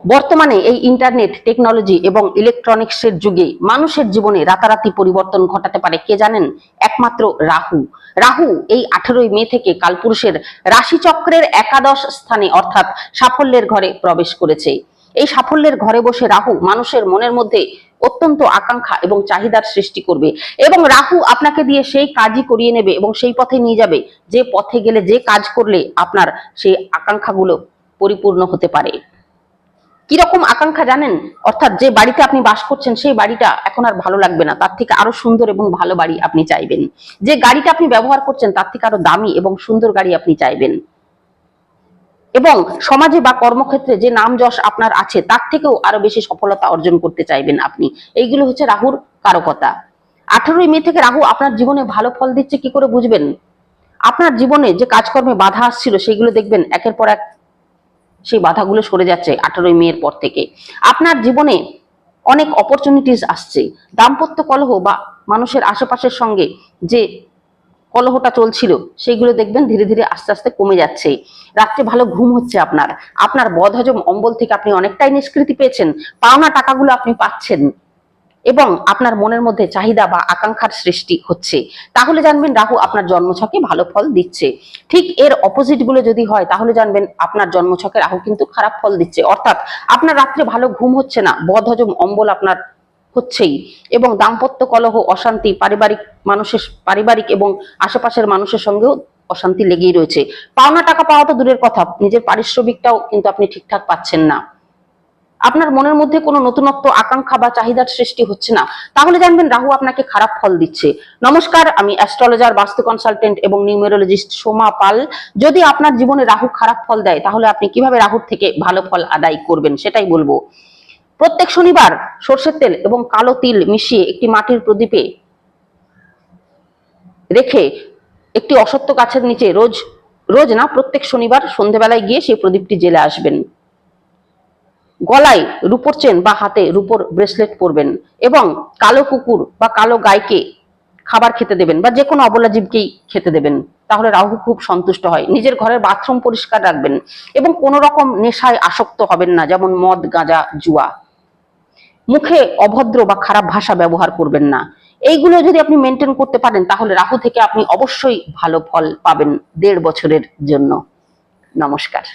বর্তমানে এই internet technology এবং ইলেকট্রনিক্সের যুগে মানুষের জীবনে রাতারাতি পরিবর্তন ঘটাতে পারে কে জানেন? একমাত্র রাহু। রাহু এই 18ই মে থেকে কালপুরুষের রাশিচক্রের একাদশ স্থানে অর্থাৎ সাফল্যের ঘরে প্রবেশ করেছে। এই সাফল্যের ঘরে বসে রাহু মানুষের মনের মধ্যে অত্যন্ত আকাঙ্ক্ষা এবং চাহিদার সৃষ্টি করবে এবং রাহু আপনাকে দিয়ে সেই কাজই করিয়ে নেবে এবং সেই পথে নিয়ে যাবে যে পথে গেলে, যে কাজ করলে আপনার সেই আকাঙ্ক্ষাগুলো পরিপূর্ণ হতে পারে। কিরকম আকাঙ্ক্ষা জানেন? অর্থাৎ যে বাড়িতে আপনি বাস করছেন সেই বাড়িটা এখন আর ভালো লাগবে না, তার থেকে আরো সুন্দর এবং ভালো বাড়ি আপনি চাইবেন। যে গাড়িটা আপনি ব্যবহার করছেন তার থেকে আরো দামি এবং সুন্দর গাড়ি আপনি চাইবেন। এবং সমাজে বা কর্মক্ষেত্রে যে নাম যশ আপনার আছে তার থেকেও আরো বেশি সফলতা অর্জন করতে চাইবেন আপনি। এইগুলো হচ্ছে রাহুর কারকতা। 18ই মে থেকে রাহু আপনার জীবনে ভালো ফল দিচ্ছে কি করে বুঝবেন? আপনার জীবনে যে কাজকর্মে বাধা আসছিল সেগুলো দেখবেন একের পর এক সেই বাধাগুলো সরে যাচ্ছে 18ই মের পর থেকে। আপনার জীবনে অনেক অপরচুনিটিস আসছে। দাম্পত্য কলহ বা মানুষের আশেপাশের সঙ্গে যে কলহটা চলছিল সেইগুলো দেখবেন ধীরে ধীরে আস্তে আস্তে কমে যাচ্ছে। রাত্রে ভালো ঘুম হচ্ছে আপনার। আপনার বদহজম অম্বল থেকে আপনি অনেকটাই নিষ্কৃতি পেয়েছেন। পাওনা টাকাগুলো আপনি পাচ্ছেন এবং আপনার মনের মধ্যে চাহিদা বা আকাঙ্ক্ষার সৃষ্টি হচ্ছে। তাহলে জানবেন রাহু আপনার জন্মছকে ভালো ফল দিচ্ছে। ঠিক এর অপোজিট গুলো যদি হয় তাহলে জানবেন আপনার জন্মছকে রাহু কিন্তু খারাপ ফল দিচ্ছে। অর্থাৎ আপনার রাত্রে ভালো ঘুম হচ্ছে না, বদহজম অম্বল আপনার হচ্ছেই এবং দাম্পত্য কলহ, অশান্তি, পারিবারিক এবং আশেপাশের মানুষের সঙ্গেও অশান্তি লেগেই রয়েছে। পাওনা টাকা পাওয়া তো দূরের কথা, নিজের পারিশ্রমিকটাও কিন্তু আপনি ঠিকঠাক পাচ্ছেন না। আপনার মনের মধ্যে কোনো নতুনত্ব, আকাঙ্ক্ষা বা চাহিদার সৃষ্টি হচ্ছে না, তাহলে জানবেন রাহু আপনাকে খারাপ ফল দিচ্ছে। নমস্কার, আমি অ্যাস্ট্রোলজার, বাস্তু কনসালটেন্ট এবং নিউমেরোলজিস্ট সোমা পাল। যদি আপনার জীবনে রাহু খারাপ ফল দেয় তাহলে আপনি কিভাবে রাহুর থেকে ভালো ফল আদায় করবেন সেটাই বলবো। প্রত্যেক শনিবার সরষের তেল এবং কালো তিল মিশিয়ে একটি মাটির প্রদীপে রেখে একটি অশ্বত্থ গাছের নিচে রোজ না, প্রত্যেক শনিবার সন্ধ্যেবেলায় গিয়ে সেই প্রদীপটি জ্বেলে আসবেন। গলায় রূপোর চেন বা হাতে রূপোর ব্রেসলেট পরবেন এবং কালো কুকুর বা কালো গাইকে খাবার খেতে দেবেন বা যে কোনো অবলা জীবকেই খেতে দেবেন। তাহলে রাহু খুব সন্তুষ্ট হয়। নিজের ঘরের বাথরুম পরিষ্কার রাখবেন এবং কোনো রকম নেশায় আসক্ত হবেন না, যেমন মদ, গাঁজা, জুয়া। মুখে অভদ্র বা খারাপ ভাষা ব্যবহার করবেন না। এইগুলো যদি আপনি মেনটেন করতে পারেন তাহলে রাহু থেকে আপনি অবশ্যই ভালো ফল পাবেন 1.5 বছরের জন্য। নমস্কার।